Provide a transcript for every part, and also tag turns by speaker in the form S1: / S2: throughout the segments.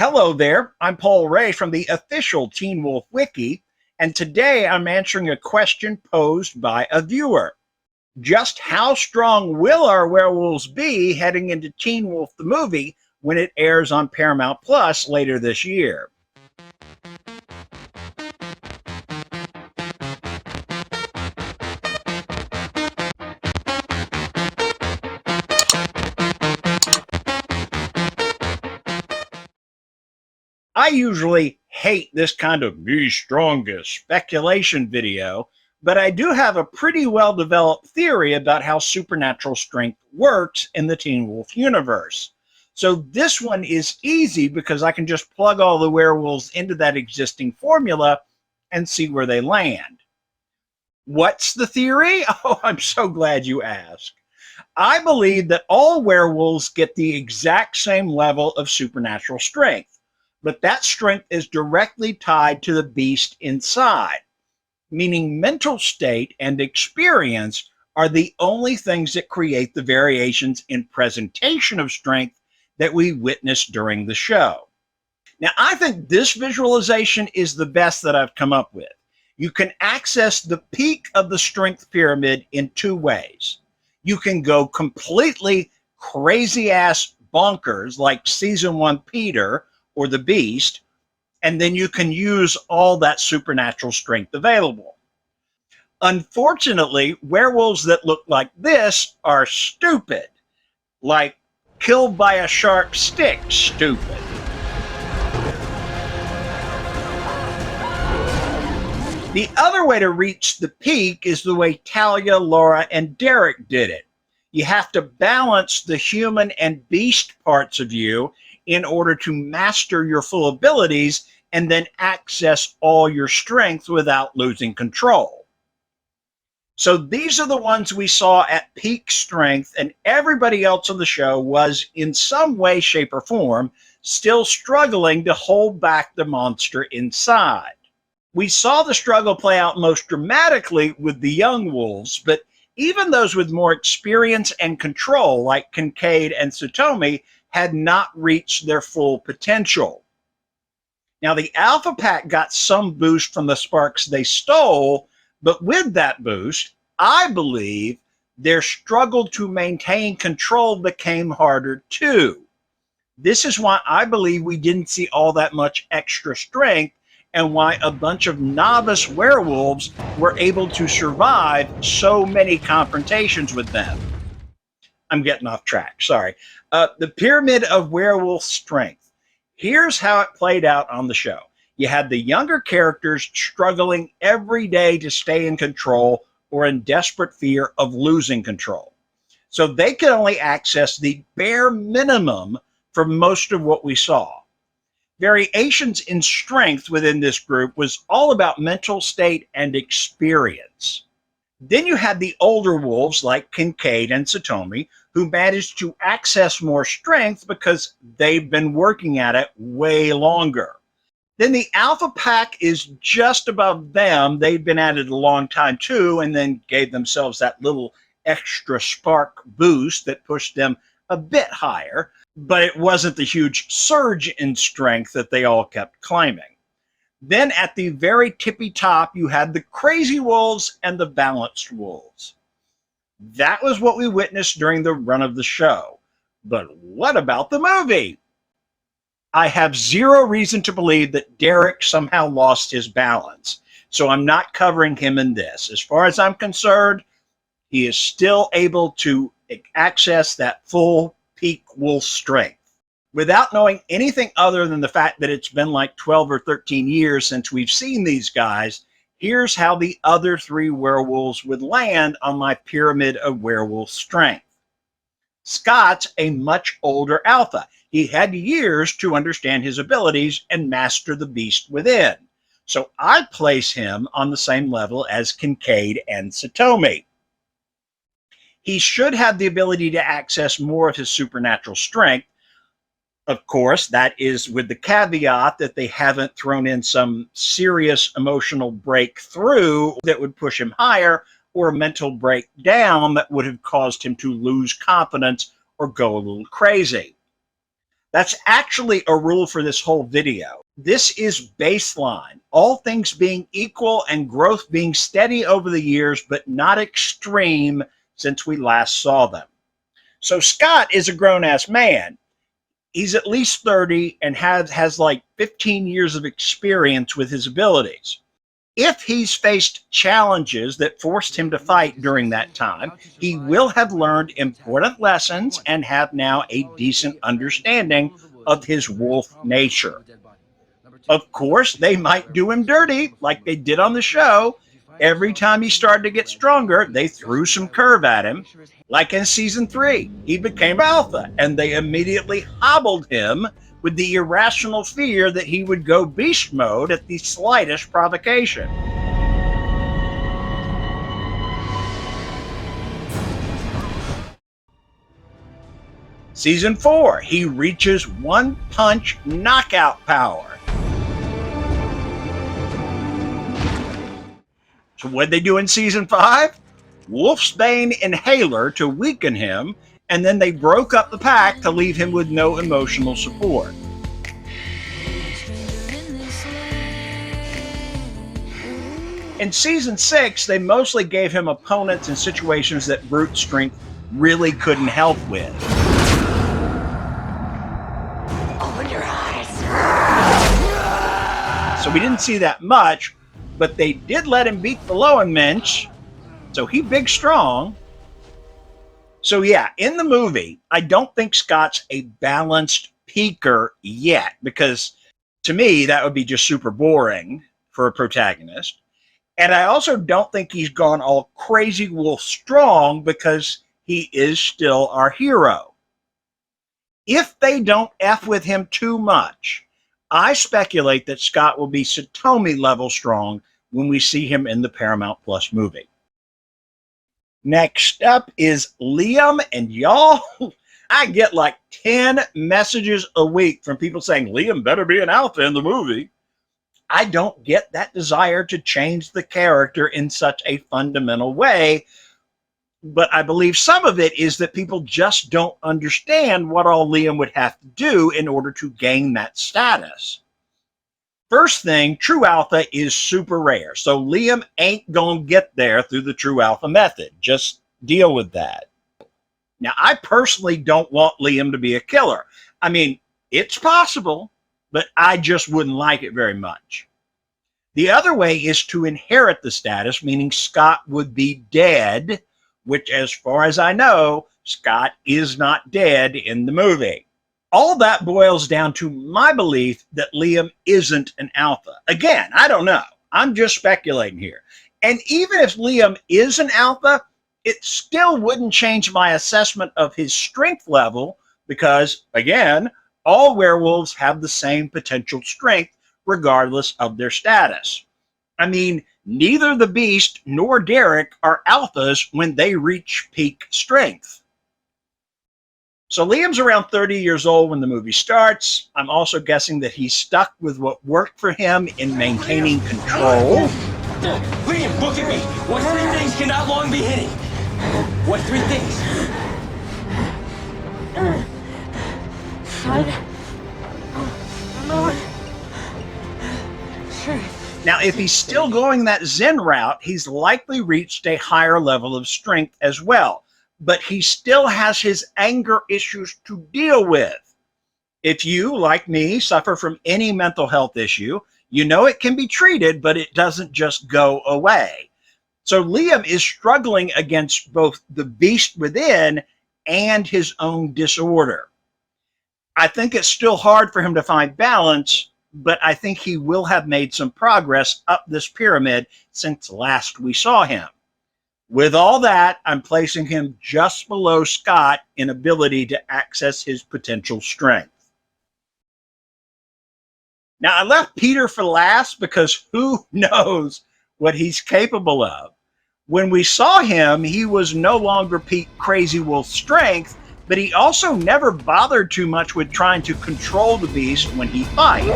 S1: Hello there, I'm Paul Ray from the official Teen Wolf Wiki, and today I'm answering a question posed by a viewer. Just how strong will our werewolves be heading into Teen Wolf the movie when it airs on Paramount Plus later this year? I usually hate this kind of "be strongest" speculation video, but I do have a pretty well developed theory about how supernatural strength works in the Teen Wolf universe. So this one is easy because I can just plug all the werewolves into that existing formula and see where they land. What's the theory? Oh, I'm so glad you asked. I believe that all werewolves get the exact same level of supernatural strength, but that strength is directly tied to the beast inside, meaning mental state and experience are the only things that create the variations in presentation of strength that we witness during the show. Now, I think this visualization is the best that I've come up with. You can access the peak of the strength pyramid in two ways. You can go completely crazy ass bonkers like season 1 Peter or the Beast, and then you can use all that supernatural strength available. Unfortunately, werewolves that look like this are stupid, like killed by a sharp stick stupid. The other way to reach the peak is the way Talia, Laura, and Derek did it. You have to balance the human and beast parts of you in order to master your full abilities and then access all your strength without losing control. So these are the ones we saw at peak strength, and everybody else on the show was in some way, shape, or form still struggling to hold back the monster inside. We saw the struggle play out most dramatically with the young wolves, but even those with more experience and control, like Kincaid and Satomi, had not reached their full potential. Now, the Alpha Pack got some boost from the sparks they stole, but with that boost, I believe their struggle to maintain control became harder too. This is why I believe we didn't see all that much extra strength and why a bunch of novice werewolves were able to survive so many confrontations with them. I'm getting off track, sorry. The Pyramid of Werewolf Strength. Here's how it played out on the show. You had the younger characters struggling every day to stay in control or in desperate fear of losing control. So they could only access the bare minimum for most of what we saw. Variations in strength within this group was all about mental state and experience. Then you had the older wolves like Kincaid and Satomi, who managed to access more strength because they've been working at it way longer. Then the Alpha Pack is just above them. They've been at it a long time too, and then gave themselves that little extra spark boost that pushed them a bit higher, but it wasn't the huge surge in strength that they all kept claiming. Then at the very tippy top, you had the crazy wolves and the balanced wolves. That was what we witnessed during the run of the show. But what about the movie? I have zero reason to believe that Derek somehow lost his balance, so I'm not covering him in this. As far as I'm concerned, he is still able to access that full peak wolf strength. Without knowing anything other than the fact that it's been like 12 or 13 years since we've seen these guys, here's how the other three werewolves would land on my Pyramid of Werewolf Strength. Scott's a much older alpha. He had years to understand his abilities and master the beast within. So I place him on the same level as Kincaid and Satomi. He should have the ability to access more of his supernatural strength. Of course, that is with the caveat that they haven't thrown in some serious emotional breakthrough that would push him higher, or a mental breakdown that would have caused him to lose confidence or go a little crazy. That's actually a rule for this whole video. This is baseline, all things being equal and growth being steady over the years, but not extreme since we last saw them. So Scott is a grown-ass man. He's at least 30 and has like 15 years of experience with his abilities. If he's faced challenges that forced him to fight during that time, he will have learned important lessons and have now a decent understanding of his wolf nature. Of course, they might do him dirty like they did on the show. Every time he started to get stronger, they threw some curve at him. Like in season 3, he became alpha, and they immediately hobbled him with the irrational fear that he would go beast mode at the slightest provocation. Season 4, he reaches one-punch knockout power. So what'd they do in season 5? Wolfsbane inhaler to weaken him, and then they broke up the pack to leave him with no emotional support. In season 6, they mostly gave him opponents in situations that brute strength really couldn't help with.
S2: Open your eyes.
S1: So we didn't see that much, but they did let him beat the Lowenmensch, so he big strong. So yeah, in the movie, I don't think Scott's a balanced peaker yet, because to me, that would be just super boring for a protagonist. And I also don't think he's gone all crazy wolf strong, because he is still our hero. If they don't F with him too much, I speculate that Scott will be Satomi level strong when we see him in the Paramount Plus movie. Next up is Liam, and y'all, I get like 10 messages a week from people saying Liam better be an alpha in the movie. I don't get that desire to change the character in such a fundamental way, but I believe some of it is that people just don't understand what all Liam would have to do in order to gain that status. First thing, true alpha is super rare, so Liam ain't gonna get there through the true alpha method. Just deal with that. Now, I personally don't want Liam to be a killer. I mean, it's possible, but I just wouldn't like it very much. The other way is to inherit the status, meaning Scott would be dead, which, as far as I know, Scott is not dead in the movie. All that boils down to my belief that Liam isn't an alpha. Again, I don't know. I'm just speculating here. And even if Liam is an alpha, it still wouldn't change my assessment of his strength level, because, again, all werewolves have the same potential strength regardless of their status. I mean, neither the Beast nor Derek are alphas when they reach peak strength. So Liam's around 30 years old when the movie starts. I'm also guessing that he's stuck with what worked for him in maintaining control.
S3: Liam, look at me. What 3 things cannot long be hidden? What 3 things?
S2: Fun. Lord. Truth.
S1: Now, if he's still going that Zen route, he's likely reached a higher level of strength as well. But he still has his anger issues to deal with. If you, like me, suffer from any mental health issue, you know it can be treated, but it doesn't just go away. So Liam is struggling against both the beast within and his own disorder. I think it's still hard for him to find balance, but I think he will have made some progress up this pyramid since last we saw him. With all that, I'm placing him just below Scott in ability to access his potential strength. Now, I left Peter for last because who knows what he's capable of. When we saw him, he was no longer peak Crazy Wolf strength, but he also never bothered too much with trying to control the beast when he fights.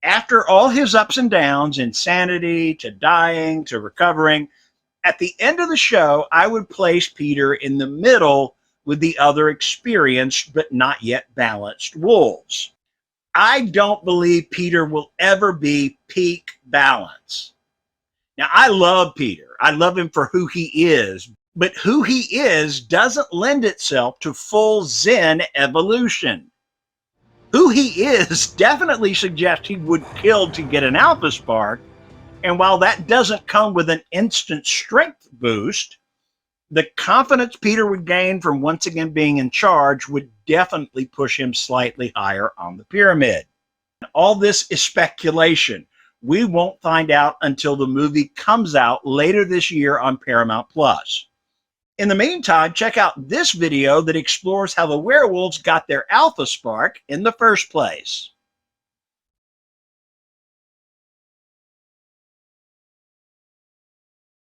S1: After all his ups and downs, insanity to dying to recovering, at the end of the show, I would place Peter in the middle with the other experienced but not yet balanced wolves. I don't believe Peter will ever be peak balance. Now, I love Peter. I love him for who he is, but who he is doesn't lend itself to full Zen evolution. Who he is definitely suggests he would kill to get an alpha spark, and while that doesn't come with an instant strength boost, the confidence Peter would gain from once again being in charge would definitely push him slightly higher on the pyramid. All this is speculation. We won't find out until the movie comes out later this year on Paramount Plus. In the meantime, check out this video that explores how the werewolves got their alpha spark in the first place.